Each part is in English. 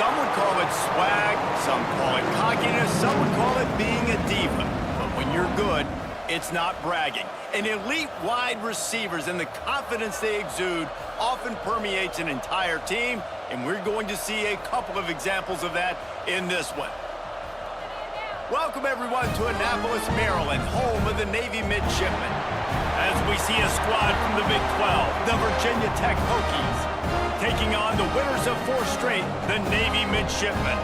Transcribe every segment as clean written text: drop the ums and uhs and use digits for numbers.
Some would call it swag, some call it cockiness, some would call it being a diva. But when you're good, it's not bragging. And elite wide receivers and the confidence they exude often permeates an entire team, and we're going to see a couple of examples of that in this one. Welcome, everyone, to Annapolis, Maryland, home of the Navy midshipmen. As we see a squad from the Big 12, the Virginia Tech Hokies, taking on the winners of 4 straight, the Navy midshipmen.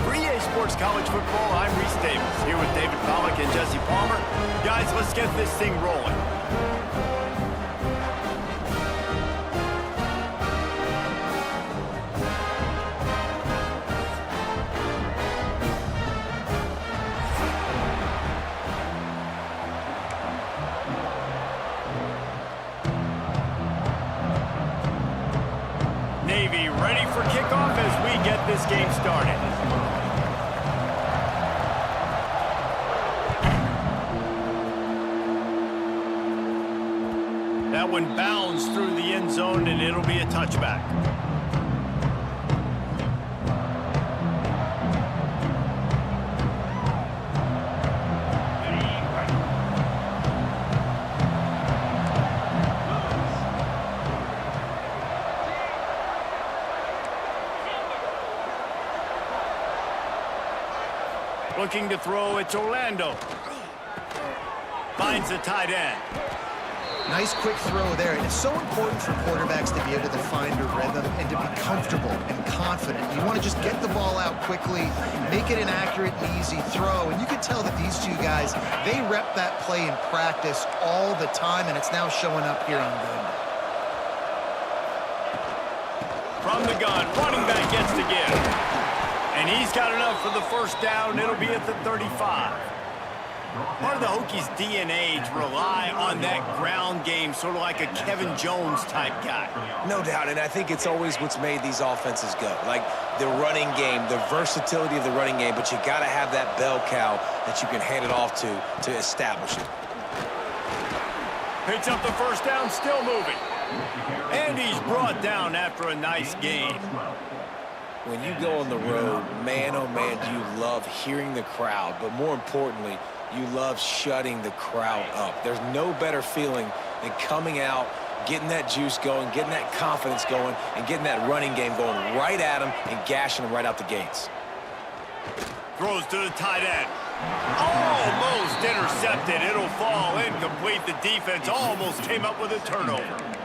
For EA Sports College Football, I'm Reese Davis, here with David Pollack and Jesse Palmer. Guys, let's get this thing rolling. Navy ready for kickoff as we get this game started. That one bounds through the end zone, and it'll be a touchback. Looking to throw, it's Orlando. Finds the tight end. Nice quick throw there. And it's so important for quarterbacks to be able to find a rhythm and to be comfortable and confident. You want to just get the ball out quickly, make it an accurate and easy throw. And you can tell that these two guys, they rep that play in practice all the time, and it's now showing up here on game. From the gun, running back gets the give. And he's got enough for the first down. It'll be at the 35. Part of the Hokies' DNA to rely on that ground game, sort of like a Kevin Jones type guy. No doubt, and I think it's always what's made these offenses go. Like the running game, the versatility of the running game, but you got to have that bell cow that you can hand it off to establish it. Picks up the first down, still moving. And he's brought down after a nice gain. When you go on the road, man, oh man, do you love hearing the crowd, but more importantly, you love shutting the crowd up. There's no better feeling than coming out, getting that juice going, getting that confidence going, and getting that running game going right at them and gashing them right out the gates. Throws to the tight end. Almost intercepted. It'll fall incomplete. The defense almost came up with a turnover.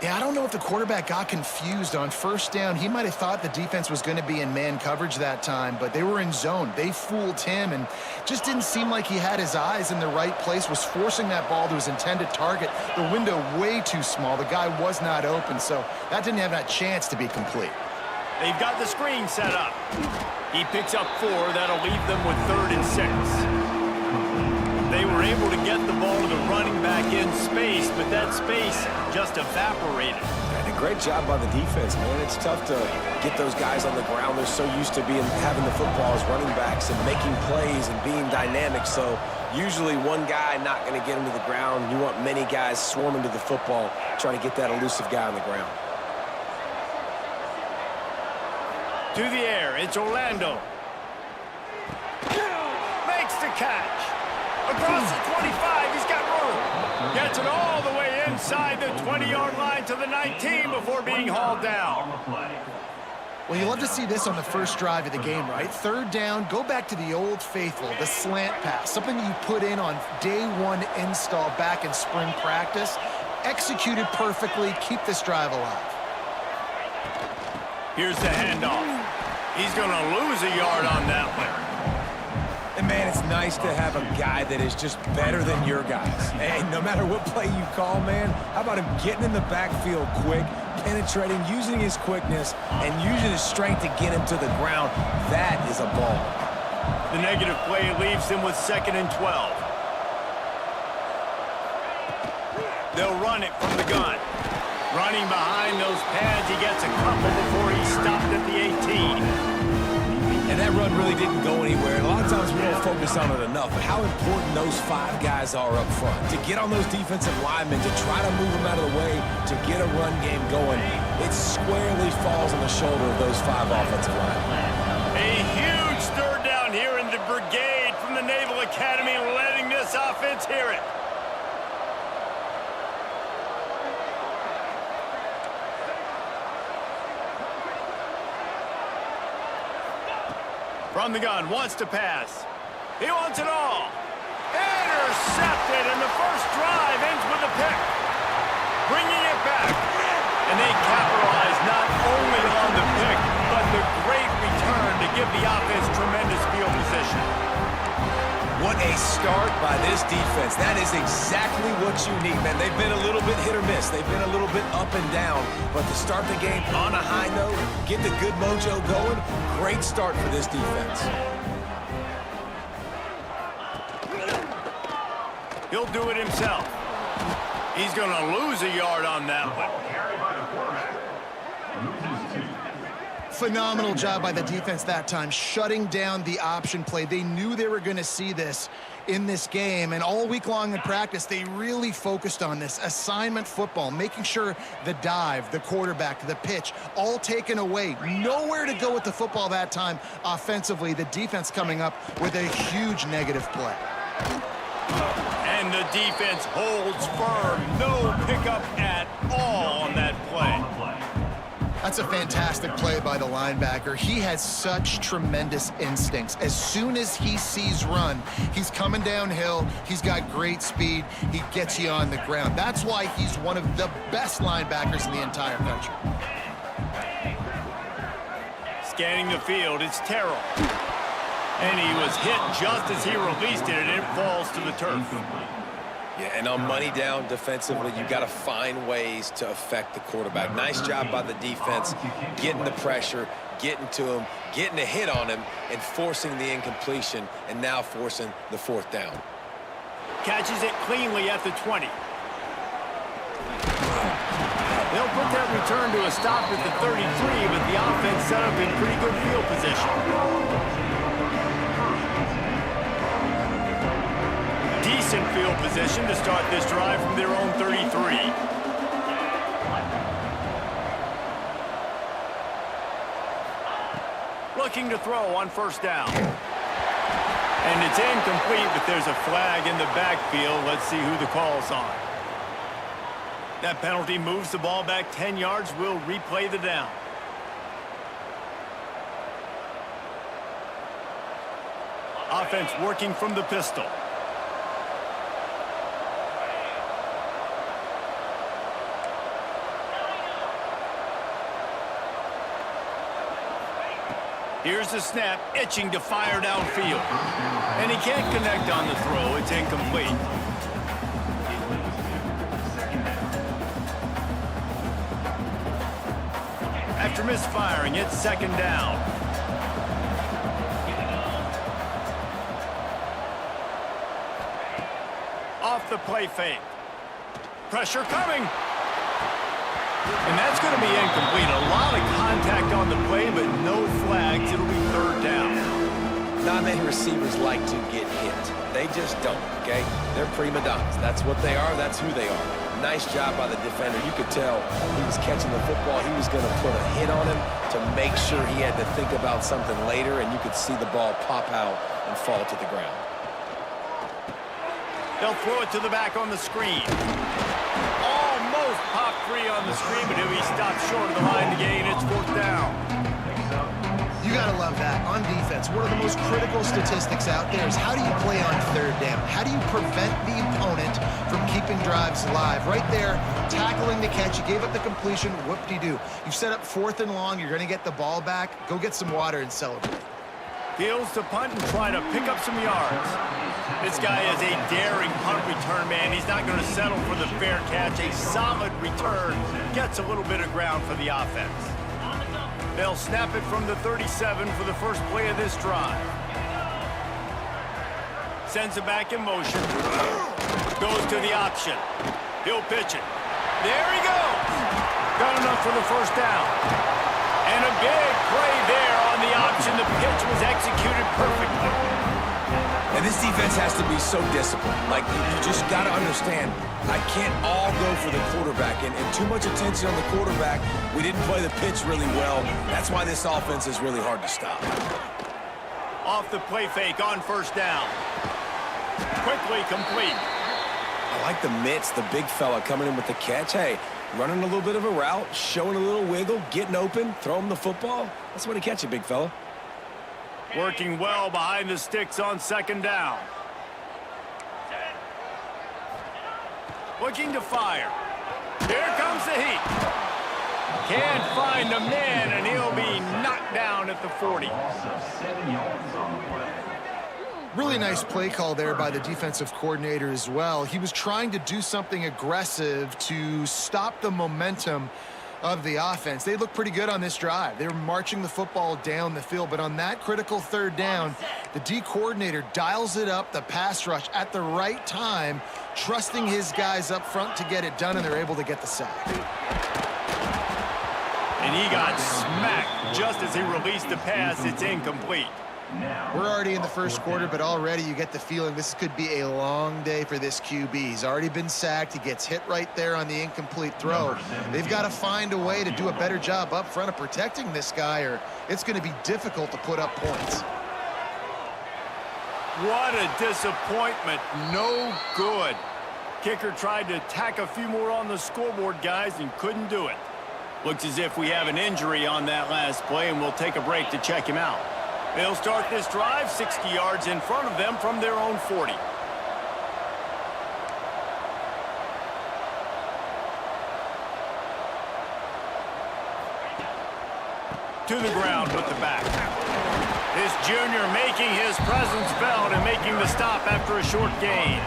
Yeah, I don't know if the quarterback got confused on first down. He might have thought the defense was going to be in man coverage that time, but they were in zone. They fooled him and just didn't seem like he had his eyes in the right place, was forcing that ball to his intended target. The window way too small. The guy was not open, so that didn't have that chance to be complete. They've got the screen set up. He picks up 4. That'll leave them with 3rd and 6. They were able to get the ball to the running back in space, but that space just evaporated. And a great job by the defense, man. It's tough to get those guys on the ground. They're so used to having the football as running backs and making plays and being dynamic. So usually one guy not going to get him to the ground. You want many guys swarming to the football, trying to get that elusive guy on the ground. To the air, it's Orlando. Makes the catch. Across the 25, he's got room. Gets it all the way inside the 20-yard line to the 19 before being hauled down. Well, you love to see this on the first drive of the game, right? 3rd down, go back to the old faithful, the slant pass, something you put in on day 1 install back in spring practice. Executed perfectly, keep this drive alive. Here's the handoff. He's going to lose a yard on that one. And, man, it's nice to have a guy that is just better than your guys. And no matter what play you call, man, how about him getting in the backfield quick, penetrating, using his quickness, and using his strength to get him to the ground? That is a ball. The negative play leaves him with 2nd and 12. They'll run it from the gun. Running behind those pads, he gets a couple before he's stopped at the 18. And that run really didn't go anywhere. And a lot of times we don't focus on it enough, but how important those 5 guys are up front. To get on those defensive linemen, to try to move them out of the way, to get a run game going, it squarely falls on the shoulder of those 5 offensive linemen. A huge third down here in the brigade from the Naval Academy, letting this offense hear it. From the gun, wants to pass. He wants it all. Intercepted, and the first drive ends with a pick. Bringing it back. And they capitalize not only on the pick, but the great return to give the offense tremendous field position. What a start by this defense. That is exactly what you need, man. They've been a little bit hit or miss. They've been a little bit up and down. But to start the game on a high note, get the good mojo going, great start for this defense. He'll do it himself. He's going to lose a yard on that one. Phenomenal job by the defense that time, shutting down the option play. They knew they were going to see this in this game, and all week long in practice, they really focused on this assignment football, making sure the dive, the quarterback, the pitch, all taken away. Nowhere to go with the football that time offensively. The defense coming up with a huge negative play. And the defense holds firm. No pickup at all on that play. That's a fantastic play by the linebacker. He has such tremendous instincts. As soon as he sees run, he's coming downhill. He's got great speed. He gets you on the ground. That's why he's one of the best linebackers in the entire country. Scanning the field, it's Terrell. And he was hit just as he released it, and it falls to the turf. Yeah, and on money down defensively, you got to find ways to affect the quarterback. Nice job by the defense, getting the pressure, getting to him, getting a hit on him, and forcing the incompletion, and now forcing the 4th down. Catches it cleanly at the 20. They'll put that return to a stop at the 33, but the offense set up in pretty good field position. Decent field position to start this drive from their own 33. Looking to throw on 1st down. And it's incomplete, but there's a flag in the backfield. Let's see who the call's on. That penalty moves the ball back 10 yards. We'll replay the down. Offense working from the pistol. Here's the snap, itching to fire downfield. And he can't connect on the throw. It's incomplete. After misfiring, it's 2nd down. Off the play fake. Pressure coming. And that's going to be incomplete. A lot of contact on the play, but no flags. It'll be 3rd down. Not many receivers like to get hit. They just don't, okay? They're prima donnas. That's what they are. That's who they are. Nice job by the defender. You could tell he was catching the football. He was going to put a hit on him to make sure he had to think about something later, and you could see the ball pop out and fall to the ground. They'll throw it to the back on the screen. Almost pop free on the screen, but he'll be stopped short of the line to gain. It's 4th down. You gotta love that. On defense, one of the most critical statistics out there is how do you play on 3rd down? How do you prevent the opponent from keeping drives alive? Right there, tackling the catch. You gave up the completion. Whoop-de-doo. You've set up 4th and long. You're gonna get the ball back. Go get some water and celebrate. Fields to punt and try to pick up some yards. This guy is a daring punt return man. He's not going to settle for the fair catch. A solid return gets a little bit of ground for the offense. They'll snap it from the 37 for the first play of this drive. Sends it back in motion. Goes to the option. He'll pitch it. There he goes. Got enough for the 1st down. And a big play there on the option. The pitch was executed perfectly. And this defense has to be so disciplined. Like, you just got to understand, I can't all go for the quarterback. And too much attention on the quarterback. We didn't play the pitch really well. That's why this offense is really hard to stop. Off the play fake on first down. Quickly complete. I like the mitts, the big fella coming in with the catch. Hey, running a little bit of a route, showing a little wiggle, getting open, throw him the football. That's the way to catch it, big fella. Working well behind the sticks on second down. Looking to fire. Here comes the heat. Can't find the man, and he'll be knocked down at the 40. Really nice play call there by the defensive coordinator as well. He was trying to do something aggressive to stop the momentum of the offense. They look pretty good on this drive. They were marching the football down the field, but on that critical third down, the D coordinator dials it up, the pass rush at the right time, trusting his guys up front to get it done, and they're able to get the sack. And he got smacked just as he released the pass. It's incomplete. We're already in the first quarter, but already you get the feeling this could be a long day for this QB. He's already been sacked. He gets hit right there on the incomplete throw. They've got to find a way to do a better job up front of protecting this guy, or it's going to be difficult to put up points. What a disappointment. No good. Kicker tried to tack a few more on the scoreboard, guys, and couldn't do it. Looks as if we have an injury on that last play, and we'll take a break to check him out. They'll start this drive 60 yards in front of them from their own 40. To the ground with the back. This junior making his presence felt and making the stop after a short gain.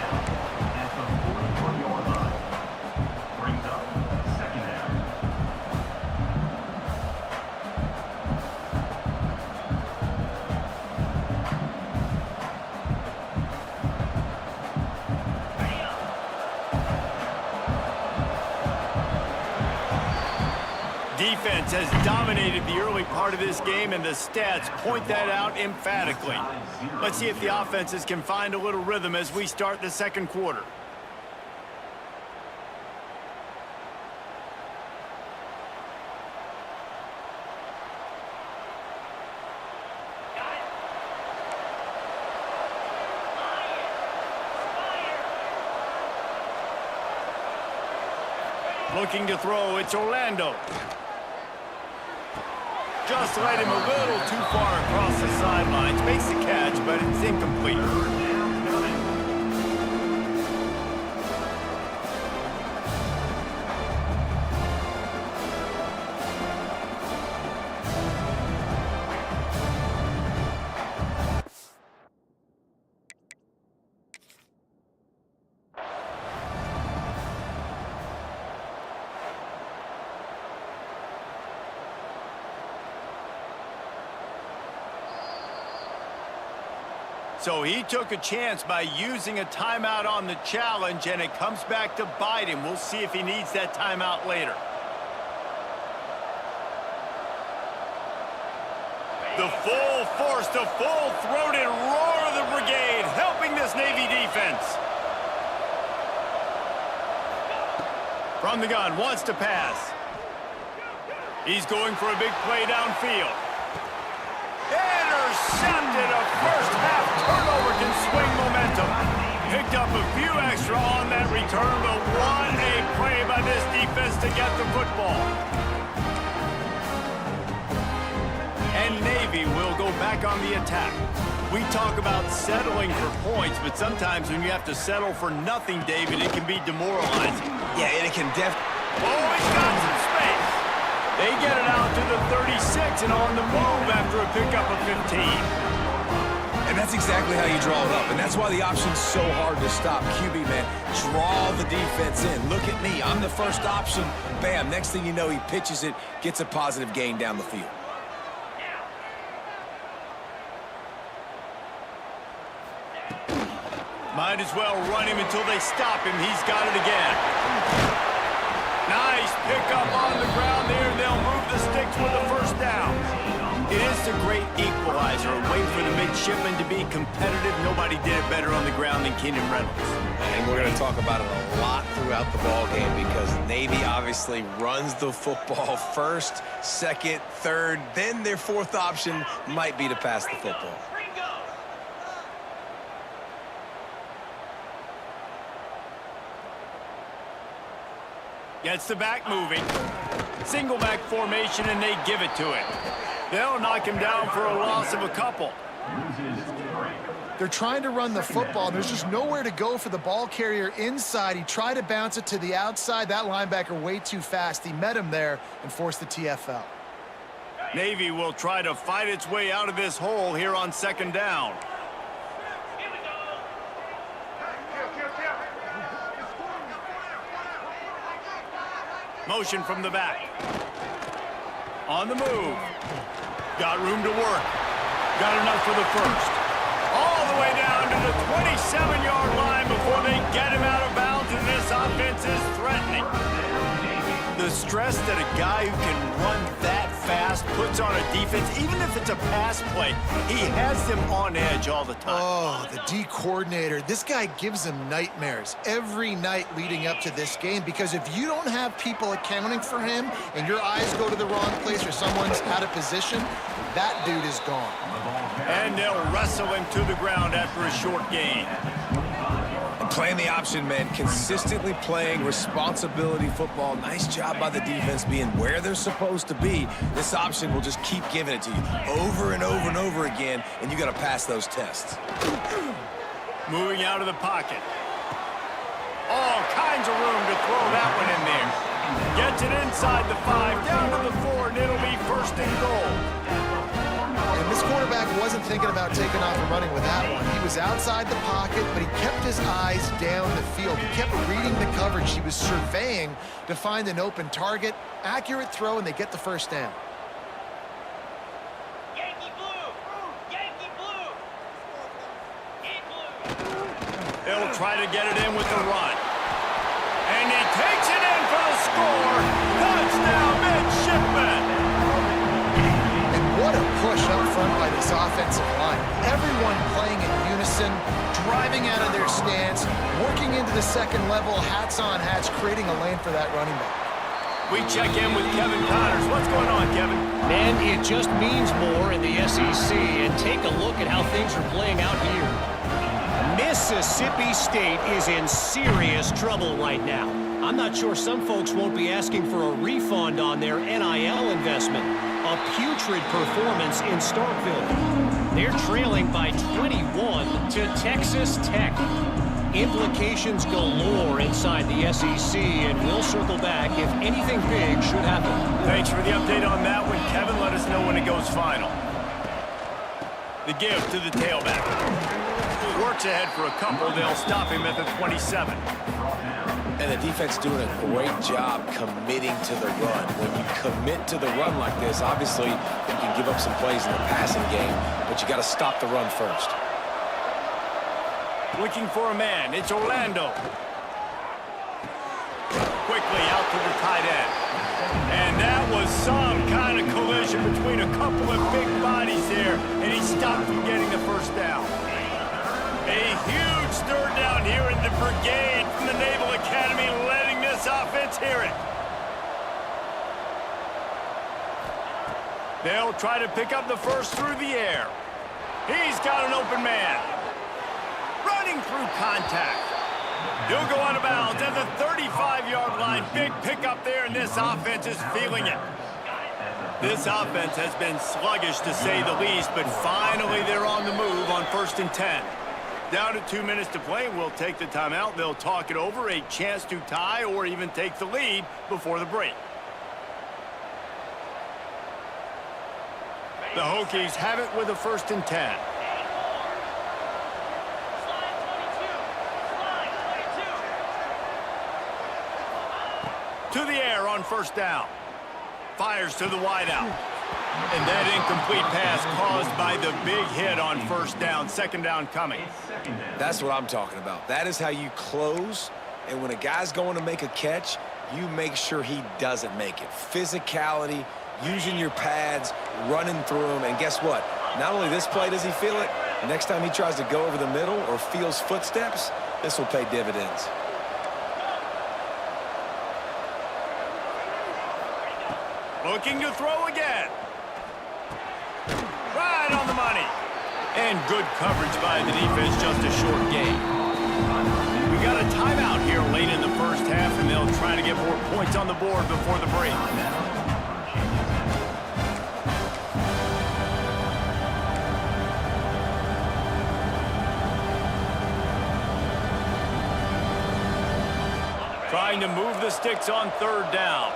Defense has dominated the early part of this game, and the stats point that out emphatically. Let's see if the offenses can find a little rhythm as we start the second quarter. Looking to throw, it's Orlando. Just led him a little too far across the sidelines. Makes the catch, but it's incomplete. So he took a chance by using a timeout on the challenge, and it comes back to bite him. We'll see if he needs that timeout later. The full force, the full-throated roar of the brigade, helping this Navy defense. From the gun, wants to pass. He's going for a big play downfield. Intercepted. A first-half turnover can swing momentum. Picked up a few extra on that return, but what a play by this defense to get the football. And Navy will go back on the attack. We talk about settling for points, but sometimes when you have to settle for nothing, David, it can be demoralizing. Yeah, and it can Oh, he's got some space. They get it out to the 36 and on the move after a pickup of 15. And that's exactly how you draw it up, and that's why the option's so hard to stop. QB, man, draw the defense in. Look at me. I'm the first option. Bam. Next thing you know, he pitches it, gets a positive gain down the field. Might as well run him until they stop him. He's got it again. Nice pickup on the ground there. They'll move the sticks with the first down. It is the great great equalizer, a way for the midshipmen to be competitive. Nobody did it better on the ground than Keenan Reynolds. And we're going to talk about it a lot throughout the ball game because Navy obviously runs the football first, second, third, then their fourth option might be to pass the football. Gets the back moving. Single back formation, and they give it to him. They'll knock him down for a loss of a couple. They're trying to run the football. There's just nowhere to go for the ball carrier inside. He tried to bounce it to the outside. That linebacker way too fast. He met him there and forced the TFL. Navy will try to fight its way out of this hole here on second down. Motion from the back. On the move. Got room to work. Got enough for the first. All the way down to the 27-yard line before they get him out of bounds, and this offense is threatening. The stress that a guy who can run that fast puts on a defense, even if it's a pass play, he has them on edge all the time. Oh, the D coordinator. This guy gives them nightmares every night leading up to this game because if you don't have people accounting for him and your eyes go to the wrong place or someone's out of position, that dude is gone. And they'll wrestle him to the ground after a short gain. Playing the option, man, consistently playing responsibility football. Nice job by the defense being where they're supposed to be. This option will just keep giving it to you over and over and over again, and you got to pass those tests. Moving out of the pocket. All kinds of room to throw that one in there. Gets it inside the 5, down to the 4, and it'll be first and goal. And this quarterback wasn't thinking about taking off and running with that one. He was outside the pocket, but he kept his eyes down the field. He kept reading the coverage. He was surveying to find an open target. Accurate throw, and they get the first down. Yankee blue! Yankee blue! They'll try to get it in with the run. And he takes it in for the score. Touchdown, midshipman! What a push up front by this offensive line. Everyone playing in unison, driving out of their stance, working into the second level, hats on hats, creating a lane for that running back. We check in with Kevin Connors. What's going on, Kevin? Man, it just means more in the SEC, and take a look at how things are playing out here. Mississippi State is in serious trouble right now. I'm not sure some folks won't be asking for a refund on their NIL investment. A putrid performance in Starkville. They're trailing by 21 to Texas Tech. Implications galore inside the SEC, and we'll circle back if anything big should happen. Thanks for the update on that one, Kevin. Let us know when it goes final. The give to the tailback. Works ahead for a couple. They'll stop him at the 27. And the defense doing a great job committing to the run. When you commit to the run like this, obviously you can give up some plays in the passing game, but you got to stop the run first. Looking for a man. It's Orlando. Quickly out to the tight end. And that was some kind of collision between a couple of big bodies there, and he stopped from getting the first down. A huge stir down here in the brigade from the Naval Academy, letting this offense hear it. They'll try to pick up the first through the air. He's got an open man. Running through contact. He'll go out of bounds at the 35-yard line. Big pickup there, and this offense is feeling it. This offense has been sluggish, to say the least, but finally they're on the move on 1st and 10. Down to 2 minutes to play. We'll take the timeout. They'll talk it over, a chance to tie or even take the lead before the break. The Hokies have it with a 1st and 10. To the air on 1st down. Fires to the wideout. And that incomplete pass caused by the big hit on 1st down. 2nd down coming. That's what I'm talking about. That is how you close, and when a guy's going to make a catch, you make sure he doesn't make it. Physicality, using your pads, running through them, and guess what? Not only this play does he feel it, the next time he tries to go over the middle or feels footsteps, this will pay dividends. Looking to throw again. Right on the money. And good coverage by the defense, just a short gain. We got a timeout here late in the first half, and they'll try to get more points on the board before the break. Trying to move the sticks on third down.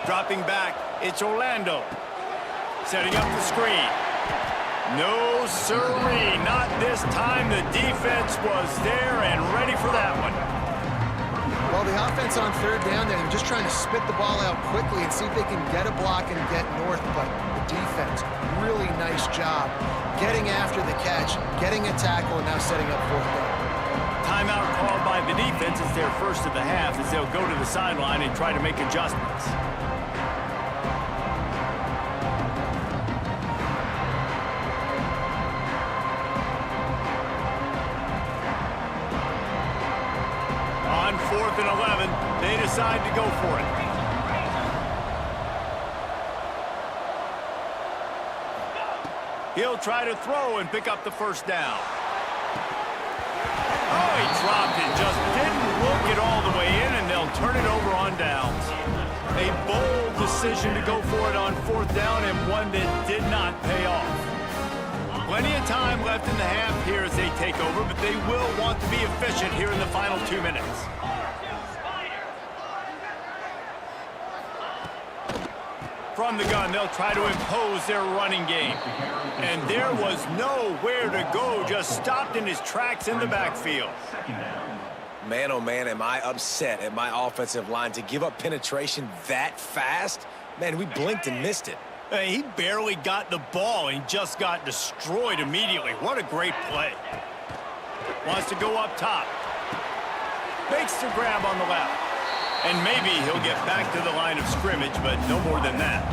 Dropping back, it's Orlando. Setting up the screen. No siree, not this time. The defense was there and ready for that one. Well, the offense on third down there, they're just trying to spit the ball out quickly and see if they can get a block and get north, but the defense, really nice job getting after the catch, getting a tackle, and now setting up fourth down. Timeout called by the defense. It's their first of the half as they'll go to the sideline and try to make adjustments. On 4th and 11, they decide to go for it. He'll try to throw and pick up the first down. Oh, he dropped it. Just didn't look it all the way in, and they'll turn it over on downs. A bold decision to go for it on 4th down, and one that did not pay off. Plenty of time left in the half here as they take over, but they will want to be efficient here in the final 2 minutes. From the gun, they'll try to impose their running game. And there was nowhere to go, just stopped in his tracks in the backfield. Man, oh man, am I upset at my offensive line to give up penetration that fast? Man, we blinked and missed it. He barely got the ball and just got destroyed immediately. What a great play. Wants to go up top. Makes the grab on the left. And maybe he'll get back to the line of scrimmage, but no more than that.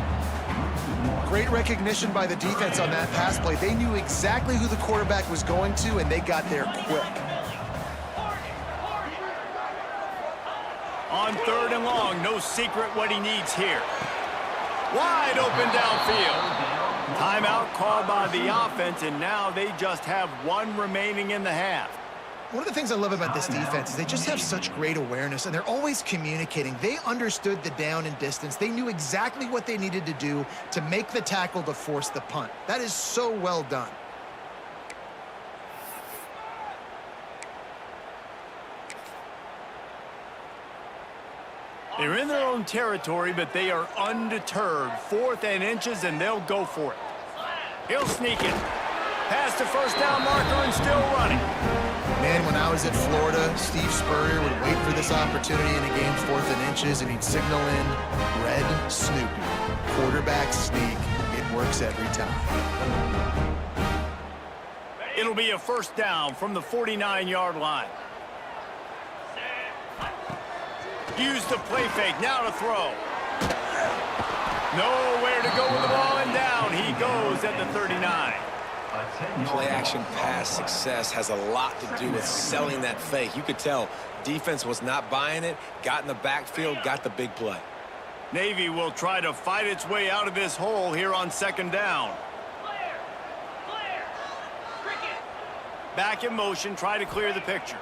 Great recognition by the defense on that pass play. They knew exactly who the quarterback was going to, and they got there quick. On 3rd and long, no secret what he needs here. Wide open downfield. Timeout called by the offense, and now they just have one remaining in the half. One of the things I love about this defense is they just have such great awareness, and they're always communicating. They understood the down and distance. They knew exactly what they needed to do to make the tackle to force the punt. That is so well done. They're in their own territory, but they are undeterred. 4th and inches, and they'll go for it. He'll sneak it. Past the first down marker and still running. Man, when I was at Florida, Steve Spurrier would wait for this opportunity in a game 4th and inches, and he'd signal in red Snoopy. Quarterback sneak. It works every time. It'll be a first down from the 49-yard line. Use the play fake, now to throw. Nowhere to go with the ball, and down he goes at the 39. Play-action pass success has a lot to do with selling that fake. You could tell defense was not buying it, got in the backfield, got the big play. Navy will try to fight its way out of this hole here on 2nd down. Back in motion, try to clear the picture.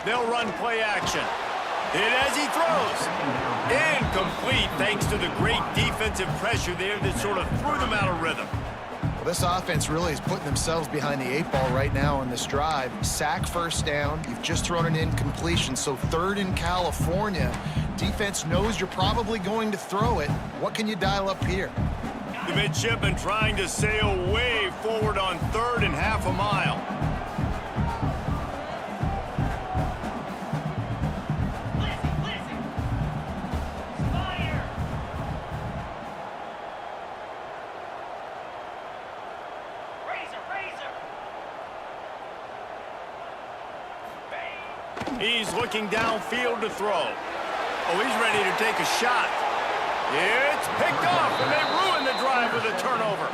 They'll run play action. Hit as he throws. Incomplete thanks to the great defensive pressure there that sort of threw them out of rhythm. Well, this offense really is putting themselves behind the 8 ball right now on this drive. Sack first down. You've just thrown an incompletion, so 3rd in California. Defense knows you're probably going to throw it. What can you dial up here? The midshipman trying to sail way forward on 3rd and half a mile. He's looking downfield to throw. Oh, he's ready to take a shot. It's picked off, and they ruin the drive with a turnover.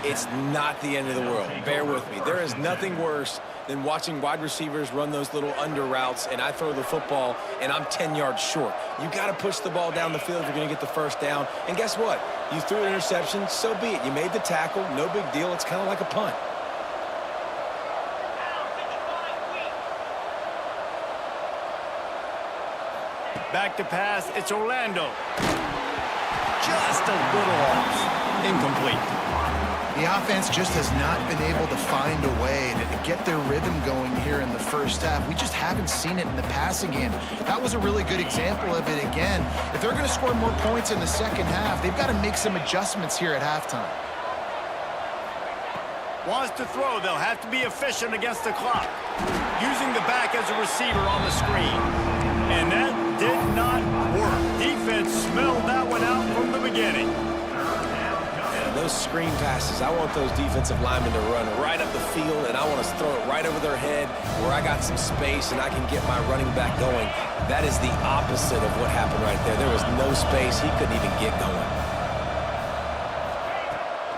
It's not the end of the world. Bear with me. There is nothing worse than watching wide receivers run those little under routes, and I throw the football, and I'm 10 yards short. You got to push the ball down the field if you're going to get the first down. And guess what? You threw an interception, so be it. You made the tackle, no big deal. It's kind of like a punt. Back to pass, it's Orlando. Just a little off. Incomplete. The offense just has not been able to find a way to get their rhythm going here in the first half. We just haven't seen it in the passing game. That was a really good example of it again. If they're going to score more points in the second half, they've got to make some adjustments here at halftime. Wants to throw, they'll have to be efficient against the clock. Using the back as a receiver on the screen. And that did not work. Defense smelled that one out from the beginning. And those screen passes, I want those defensive linemen to run right up the field, and I want to throw it right over their head where I got some space and I can get my running back going. That is the opposite of what happened right there. There was no space. He couldn't even get going.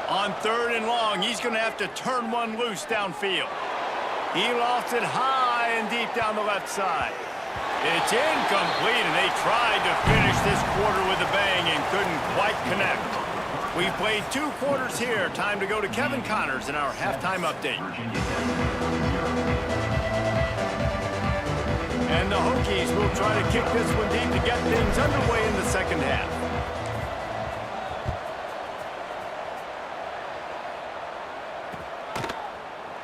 On 3rd and long, he's going to have to turn one loose downfield. He lost it high and deep down the left side. It's incomplete, and they tried to finish this quarter with a bang and couldn't quite connect. We've played 2 quarters here. Time to go to Kevin Connors in our halftime update. And the Hokies will try to kick this one deep to get things underway in the second half.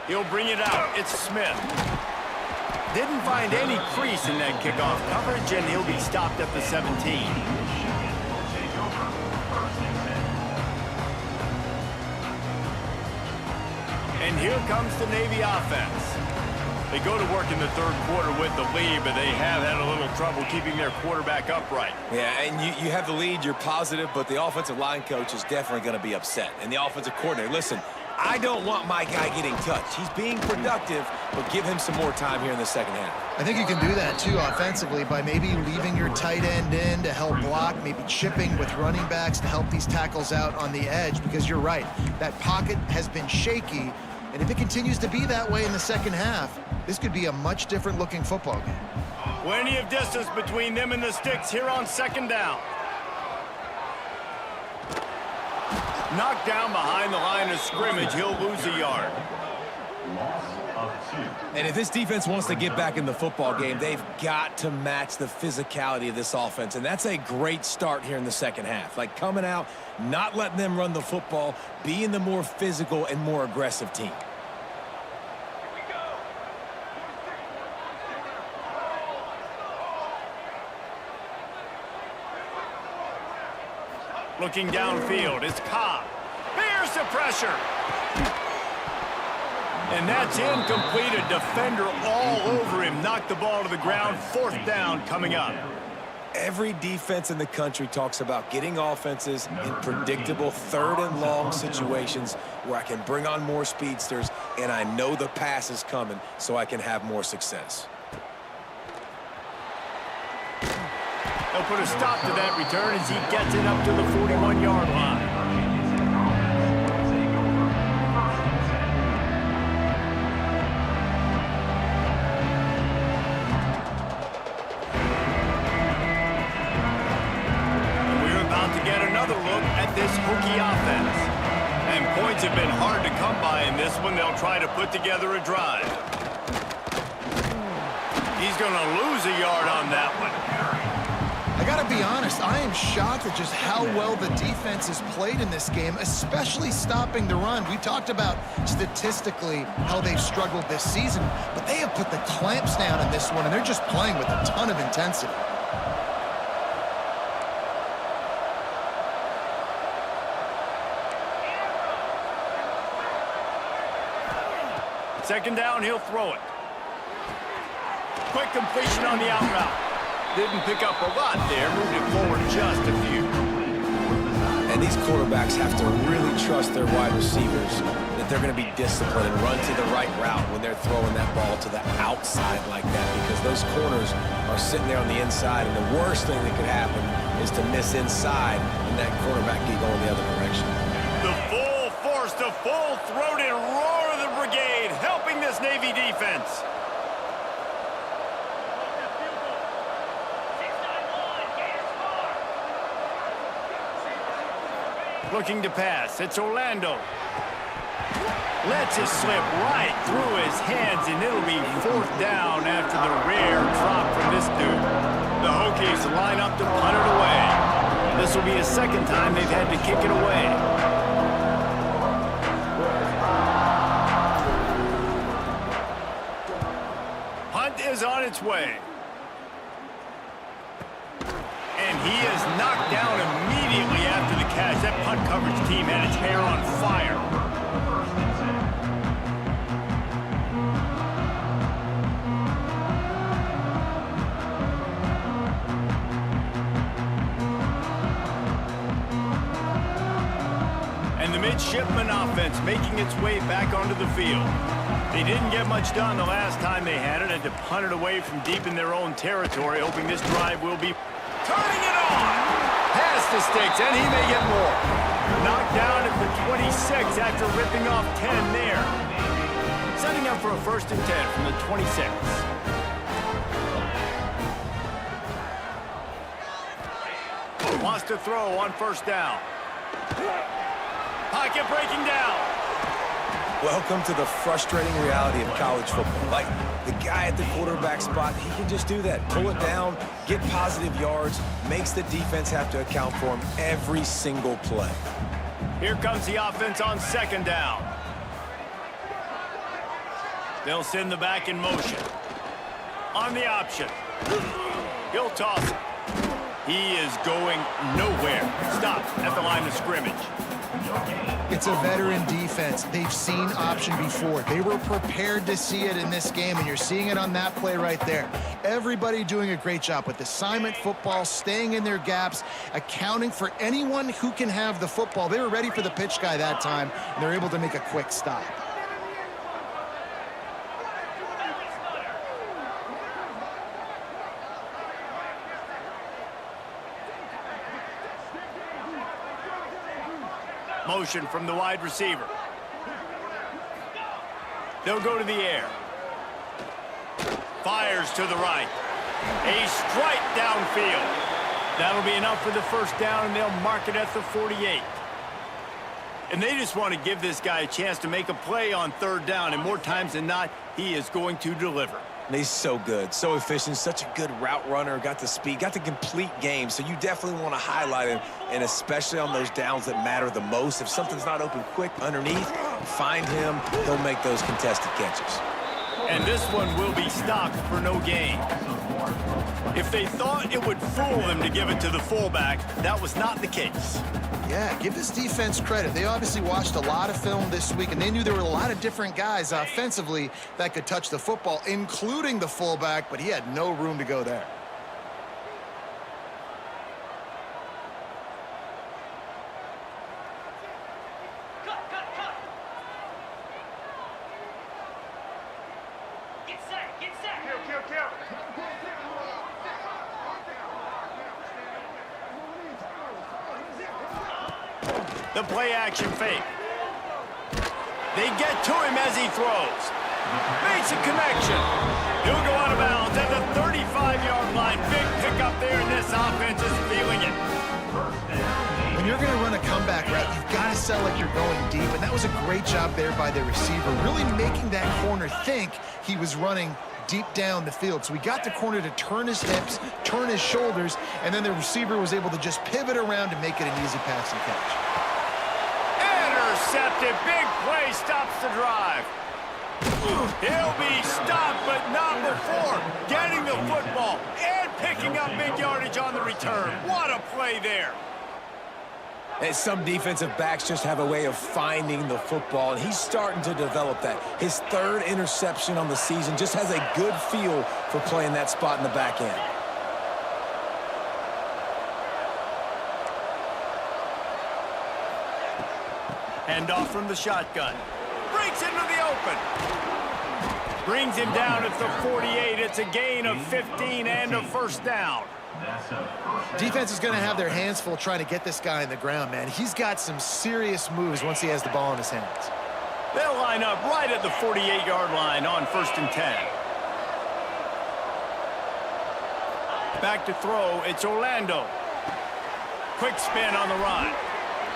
He'll bring it out. It's Smith. Didn't find any crease in that kickoff coverage, and he'll be stopped at the 17. And here comes the Navy offense. They go to work in the 3rd quarter with the lead, but they have had a little trouble keeping their quarterback upright. Yeah, and you have the lead, you're positive, but the offensive line coach is definitely going to be upset. And the offensive coordinator, listen, I don't want my guy getting touched. He's being productive, but give him some more time here in the second half. I think you can do that, too, offensively, by maybe leaving your tight end in to help block, maybe chipping with running backs to help these tackles out on the edge, because you're right. That pocket has been shaky, and if it continues to be that way in the second half, this could be a much different-looking football game. Plenty of distance between them and the sticks here on 2nd down. Knocked down behind the line of scrimmage, he'll lose a yard. And if this defense wants to get back in the football game, they've got to match the physicality of this offense. And that's a great start here in the second half. Like coming out, not letting them run the football, being the more physical and more aggressive team. Looking downfield, it's Cobb. Bears the pressure. And that's incomplete. A defender all over him. Knocked the ball to the ground. 4th down coming up. Every defense in the country talks about getting offenses in predictable 3rd and long situations where I can bring on more speedsters and I know the pass is coming so I can have more success. They'll put a stop to that return as he gets it up to the 41-yard line. And we're about to get another look at this Hokie offense. And points have been hard to come by in this one. They'll try to put together a drive. He's going to lose a yard on that one. I gotta be honest, I am shocked at just how well the defense has played in this game, especially stopping the run. We talked about statistically how they've struggled this season, but they have put the clamps down in this one, and they're just playing with a ton of intensity. Second down, he'll throw it. Quick completion on the out route. Didn't pick up a lot there, moved it forward just a few. And these quarterbacks have to really trust their wide receivers that they're going to be disciplined and run to the right route when they're throwing that ball to the outside like that, because those corners are sitting there on the inside, and the worst thing that could happen is to miss inside and that quarterback get going the other direction. The full force, the full-throated roar of the brigade helping this Navy defense. 6-9-1, Gators score. Looking to pass. It's Orlando. Lets it slip right through his hands, and it'll be 4th down after the rare drop from this dude. The Hokies line up to punt it away. This will be a second time they've had to kick it away. Punt is on its way. And he is knocked down immediately after the catch. That punt coverage team had its hair on fire. And the midshipman offense making its way back onto the field. They didn't get much done the last time they had it, and to punt it away from deep in their own territory, hoping this drive will be turning it on. Past the sticks, and he may get more. Knocked down at the 26 after ripping off 10 there. Setting up for a 1st and 10 from the 26. Wants to throw on 1st down. Pocket breaking down. Welcome to the frustrating reality of college football. Like, the guy at the quarterback spot, he can just do that. Pull it down, get positive yards, makes the defense have to account for him every single play. Here comes the offense on 2nd down. They'll send the back in motion. On the option. He'll toss it. He is going nowhere. Stop at the line of scrimmage. It's a veteran defense. They've seen option before. They were prepared to see it in this game, and you're seeing it on that play right there. Everybody doing a great job with assignment football, staying in their gaps, accounting for anyone who can have the football. They were ready for the pitch guy that time, and they're able to make a quick stop. Motion from the wide receiver. They'll go to the air. Fires to the right. A strike downfield. That'll be enough for the 1st down, and they'll mark it at the 48. And they just want to give this guy a chance to make a play on 3rd down, and more times than not, he is going to deliver. And he's so good, so efficient, such a good route runner, got the speed, got the complete game, so you definitely want to highlight him, and especially on those downs that matter the most. If something's not open quick underneath, find him, he'll make those contested catches. And this one will be stopped for no gain. If they thought it would fool them to give it to the fullback, that was not the case. Yeah, give this defense credit. They obviously watched a lot of film this week, and they knew there were a lot of different guys offensively that could touch the football, including the fullback, but he had no room to go there. Cut. Get set. Kill. The play action fake. They get to him as he throws. Makes a connection. He'll go out of bounds at the 35-yard line. Big pickup there, and this offense is feeling it. When you're going to run a comeback route, you've got to sell like you're going deep, and that was a great job there by the receiver, really making that corner think he was running deep down the field. So we got the corner to turn his hips, turn his shoulders, and then the receiver was able to just pivot around and make it an easy pass and catch. Intercepted. Big play stops the drive. He'll be stopped, but not before getting the football and picking up big yardage on the return. What a play there. And some defensive backs just have a way of finding the football, and he's starting to develop that. His 3rd interception on the season, just has a good feel for playing that spot in the back end. Hand off from the shotgun. Breaks into the open. Brings him down at the 48. It's a gain of 15 and a first down. Defense is going to have their hands full trying to get this guy in the ground, man. He's got some serious moves once he has the ball in his hands. They'll line up right at the 48-yard line on 1st and 10. Back to throw, it's Orlando. Quick spin on the run.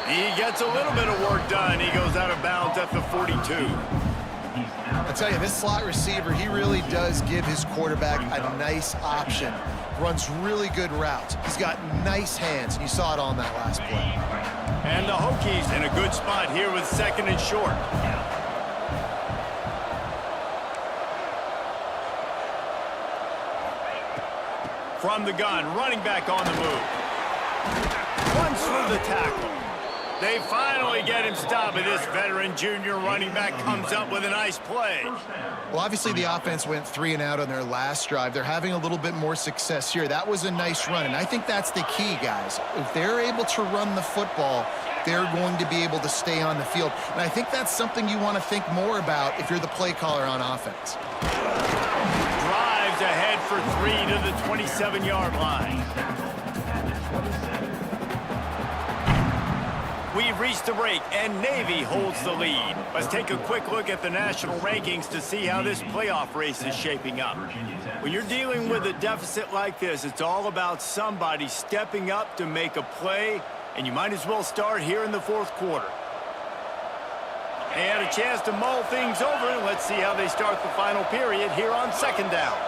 He gets a little bit of work done. He goes out of bounds at the 42. I tell you, this slot receiver, he really does give his quarterback a nice option. Runs really good routes. He's got nice hands, and you saw it on that last play. And the Hokies in a good spot here with 2nd and short. From the gun, running back on the move. Runs through the tackle. They finally get him stopped, and this veteran junior running back comes up with a nice play. Well, obviously the offense went 3 and out on their last drive. They're having a little bit more success here. That was a nice run, and I think that's the key, guys. If they're able to run the football, they're going to be able to stay on the field. And I think that's something you want to think more about if you're the play caller on offense. Drives ahead for 3 to the 27-yard line. We've reached the break, and Navy holds the lead. Let's take a quick look at the national rankings to see how this playoff race is shaping up. When you're dealing with a deficit like this, it's all about somebody stepping up to make a play, and you might as well start here in the 4th quarter. They had a chance to mull things over, and let's see how they start the final period here on 2nd down.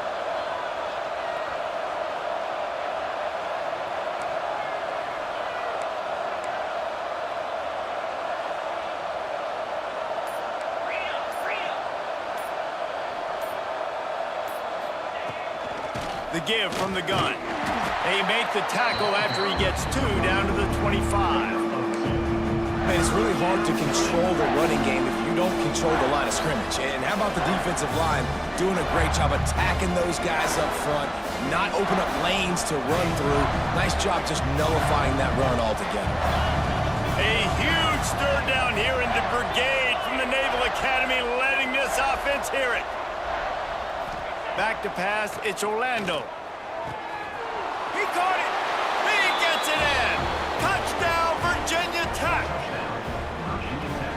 The give from the gun. They make the tackle after he gets 2 down to the 25. Man, it's really hard to control the running game if you don't control the line of scrimmage. And how about the defensive line doing a great job attacking those guys up front, not open up lanes to run through. Nice job just nullifying that run altogether. A huge third down here in the brigade from the Naval Academy, letting this offense hear it. Back to pass, it's Orlando. He caught it. He gets it in. Touchdown, Virginia Tech.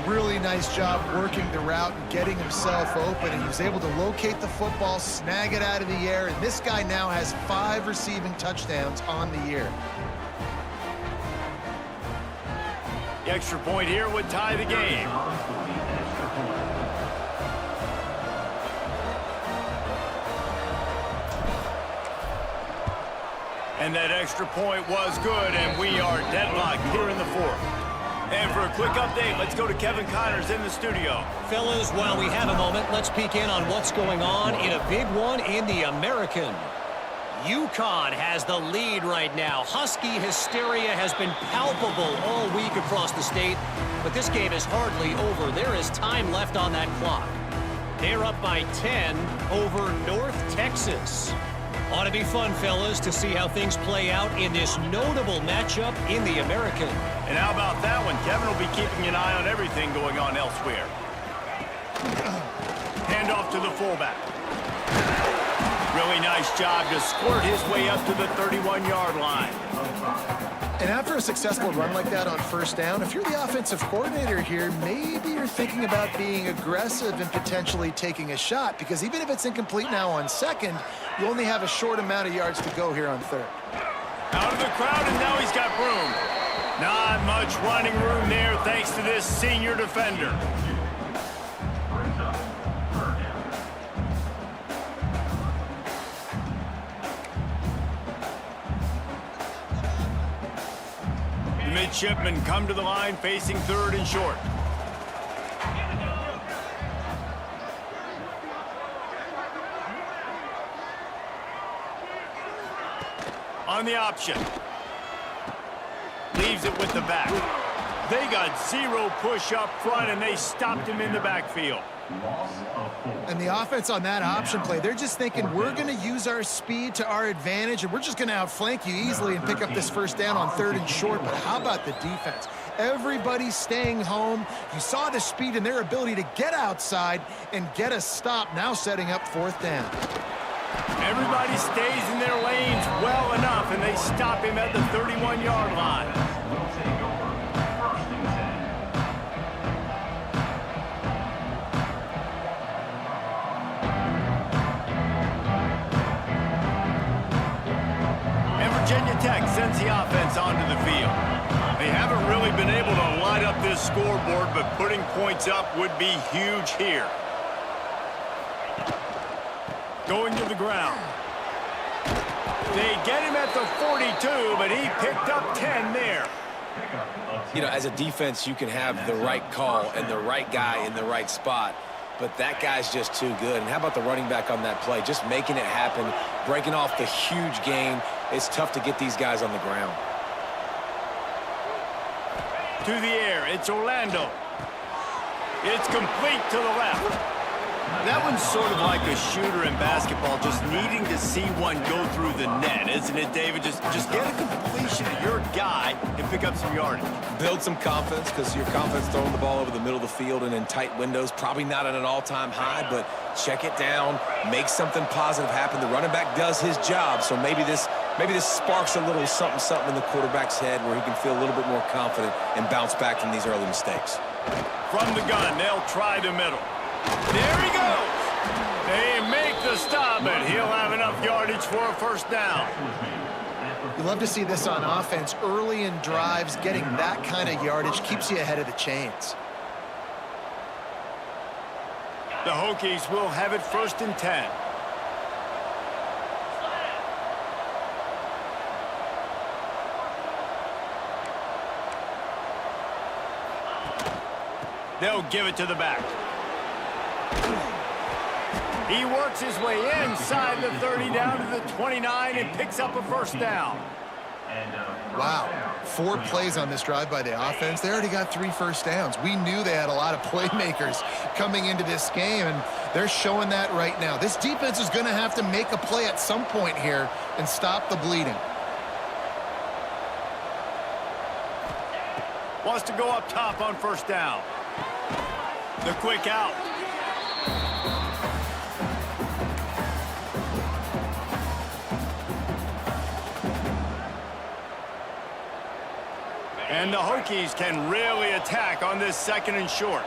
Really nice job working the route and getting himself open, and he was able to locate the football, snag it out of the air, and this guy now has 5 receiving touchdowns on the year. The extra point here would tie the game. And that extra point was good, and we are deadlocked here in the 4th. And for a quick update, let's go to Kevin Connors in the studio. Fellas, while we have a moment, let's peek in on what's going on in a big one in the American. UConn has the lead right now. Husky hysteria has been palpable all week across the state, but this game is hardly over. There is time left on that clock. They're up by 10 over North Texas. Ought to be fun, fellas, to see how things play out in this notable matchup in the American. And how about that one? Kevin will be keeping an eye on everything going on elsewhere. Hand off to the fullback. Really nice job to squirt his way up to the 31-yard line. And after a successful run like that on 1st down, if you're the offensive coordinator here, maybe you're thinking about being aggressive and potentially taking a shot, because even if it's incomplete now on 2nd, you only have a short amount of yards to go here on 3rd. Out of the crowd, and now he's got room. Not much running room there thanks to this senior defender. Midshipmen come to the line facing 3rd and short. On the option. Leaves it with the back. They got 0 push up front, and they stopped him in the backfield. And the offense on that option play, they're just thinking we're going to use our speed to our advantage and we're just going to outflank you easily and pick up this first down on 3rd and short. But how about the defense? Everybody's staying home. You saw the speed and their ability to get outside and get a stop, now setting up 4th down. Everybody stays in their lanes well enough, and they stop him at the 31-yard line. And Virginia Tech sends the offense onto the field. They haven't really been able to light up this scoreboard, but putting points up would be huge here. Going to the ground. They get him at the 42, but he picked up 10 there. You know, as a defense, you can have the right call and the right guy in the right spot, but that guy's just too good. And how about the running back on that play? Just making it happen, breaking off the huge gain. It's tough to get these guys on the ground. To the air, it's Orlando. It's complete to the left. That one's sort of like a shooter in basketball, just needing to see one go through the net, isn't it, David? Just get a completion to your guy and pick up some yardage. Build some confidence, because your confidence throwing the ball over the middle of the field and in tight windows, probably not at an all-time high, but check it down, make something positive happen. The running back does his job, so maybe this sparks a little something in the quarterback's head where he can feel a little bit more confident and bounce back from these early mistakes. From the gun, they'll try the middle. There he goes. They make the stop, but he'll have enough yardage for a 1st down. You love to see this on offense. Early in drives, getting that kind of yardage keeps you ahead of the chains. The Hokies will have it 1st and 10. They'll give it to the back. He works his way inside the 30 down to the 29 and picks up a 1st down. Wow, 4 plays on this drive by the offense. They already got 3 first downs. We knew they had a lot of playmakers coming into this game, and they're showing that right now. This defense is going to have to make a play at some point here and stop the bleeding. Wants to go up top on 1st down. The quick out. And the Hokies can really attack on this 2nd and short.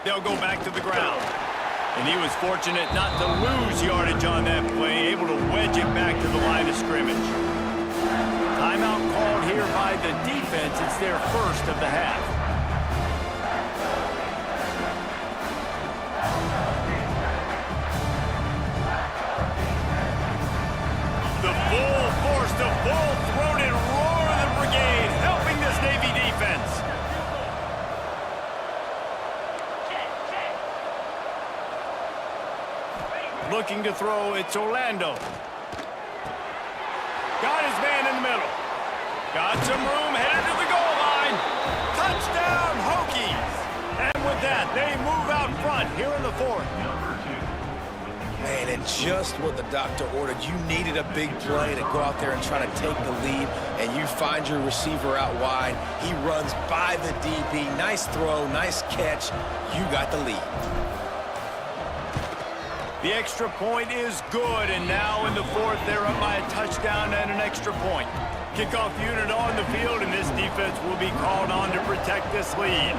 They'll go back to the ground. And he was fortunate not to lose yardage on that play, able to wedge it back to the line of scrimmage. Timeout called here by the defense. It's their 1st of the half. The full force, the full-throated roar of the brigade, helping this Navy defense. Looking to throw, it's Orlando. Got his man in the middle. Got some room, headed to the goal line. Touchdown, Hokies. And with that, they move out front here in the 4th. Man, and just what the doctor ordered. You needed a big play to go out there and try to take the lead, and you find your receiver out wide. He runs by the DB. Nice throw, nice catch. You got the lead. The extra point is good, and now in the 4th, they're up by a touchdown and an extra point. Kickoff unit on the field, and this defense will be called on to protect this lead.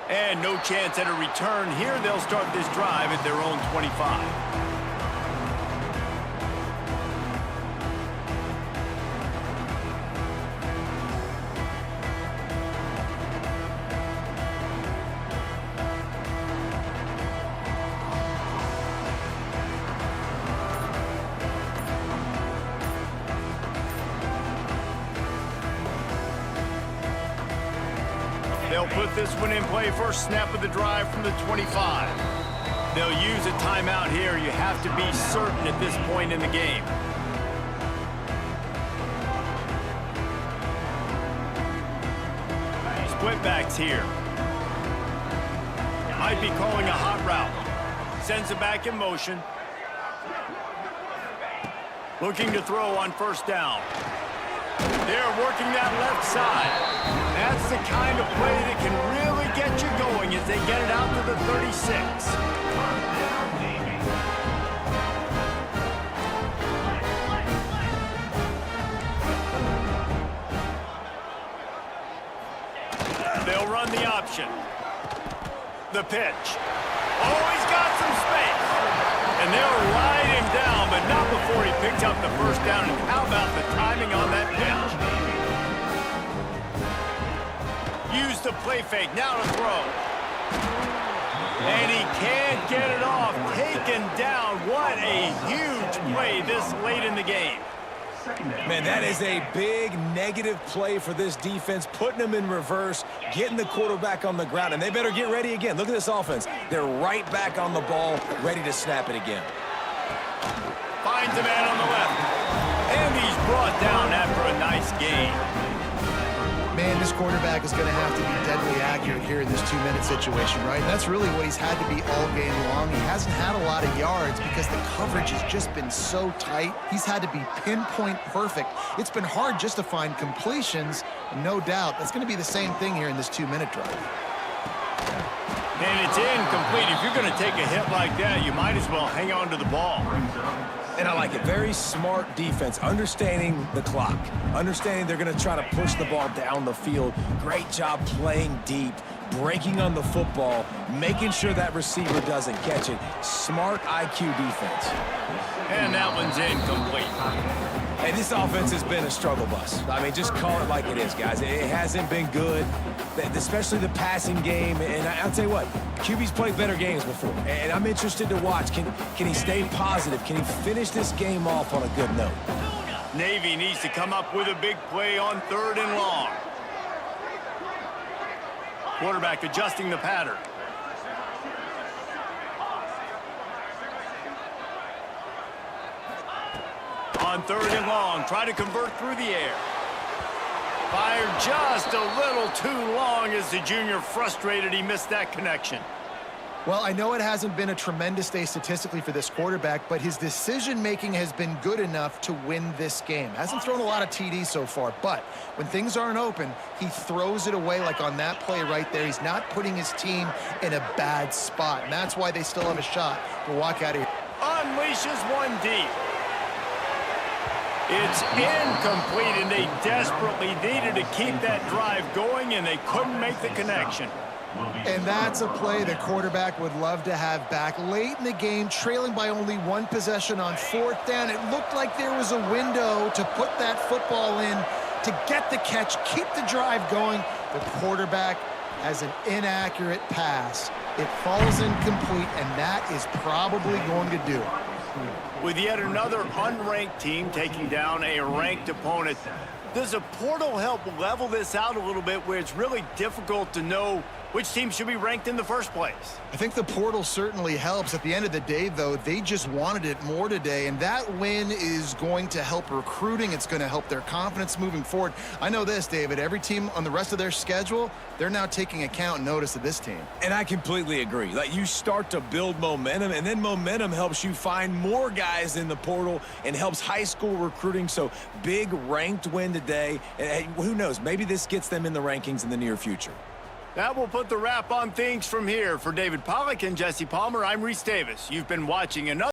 And no chance at a return here. They'll start this drive at their own 25. They'll put this one in play. First snap of the drive from the 25. They'll use a timeout here. You have to be certain at this point in the game. Split backs here. Might be calling a hot route. Sends it back in motion. Looking to throw on first down. They're working that left side. That's the kind of play that can really get you going as they get it out to the 36. They'll run the option. The pitch. Oh, he's got some space. And they'll ride him down, but not before he picks up the first down. And how about the timing on that pitch? Use the play fake. Now to throw. And he can't get it off. Taken down. What a huge play this late in the game. Man, that is a big negative play for this defense, putting them in reverse, getting the quarterback on the ground, and they better get ready again. Look at this offense. They're right back on the ball, ready to snap it again. Finds a man on the left. And he's brought down after a nice gain. Man, this quarterback is going to have to be deadly accurate here in this 2-minute situation, right? And that's really what he's had to be all game long. He hasn't had a lot of yards because the coverage has just been so tight. He's had to be pinpoint perfect. It's been hard just to find completions, no doubt. That's going to be the same thing here in this 2-minute drive. And it's incomplete. If you're going to take a hit like that, you might as well hang on to the ball. And I like it. Very smart defense, understanding the clock, understanding they're going to try to push the ball down the field. Great job playing deep, breaking on the football, making sure that receiver doesn't catch it. Smart IQ defense. And that one's incomplete. And this offense has been a struggle bus. I mean, just call it like it is, guys. It hasn't been good, especially the passing game. And I'll tell you what, QB's played better games before. And I'm interested to watch. Can he stay positive? Can he finish this game off on a good note? Navy needs to come up with a big play on 3rd and long. Quarterback adjusting the pattern. On 3rd and long, try to convert through the air. Fired just a little too long as the junior frustrated he missed that connection. Well, I know it hasn't been a tremendous day statistically for this quarterback, but his decision-making has been good enough to win this game. Hasn't thrown a lot of TDs so far, but when things aren't open, he throws it away like on that play right there. He's not putting his team in a bad spot, and that's why they still have a shot to walk out of here. Unleashes one deep. It's incomplete, and they desperately needed to keep that drive going, and they couldn't make the connection. And that's a play the quarterback would love to have back. Late in the game, trailing by only 1 possession on 4th down, it looked like there was a window to put that football in, to get the catch, keep the drive going. The quarterback has an inaccurate pass. It falls incomplete, and that is probably going to do it. With yet another unranked team taking down a ranked opponent, does a portal help level this out a little bit where it's really difficult to know which team should be ranked in the first place? I think the portal certainly helps. At the end of the day, though, they just wanted it more today, and that win is going to help recruiting. It's going to help their confidence moving forward. I know this, David, every team on the rest of their schedule, they're now taking account and notice of this team. And I completely agree. Like, you start to build momentum, and then momentum helps you find more guys in the portal and helps high school recruiting. So big ranked win today, and who knows, maybe this gets them in the rankings in the near future. That will put the wrap on things from here. For David Pollack and Jesse Palmer, I'm Reese Davis. You've been watching another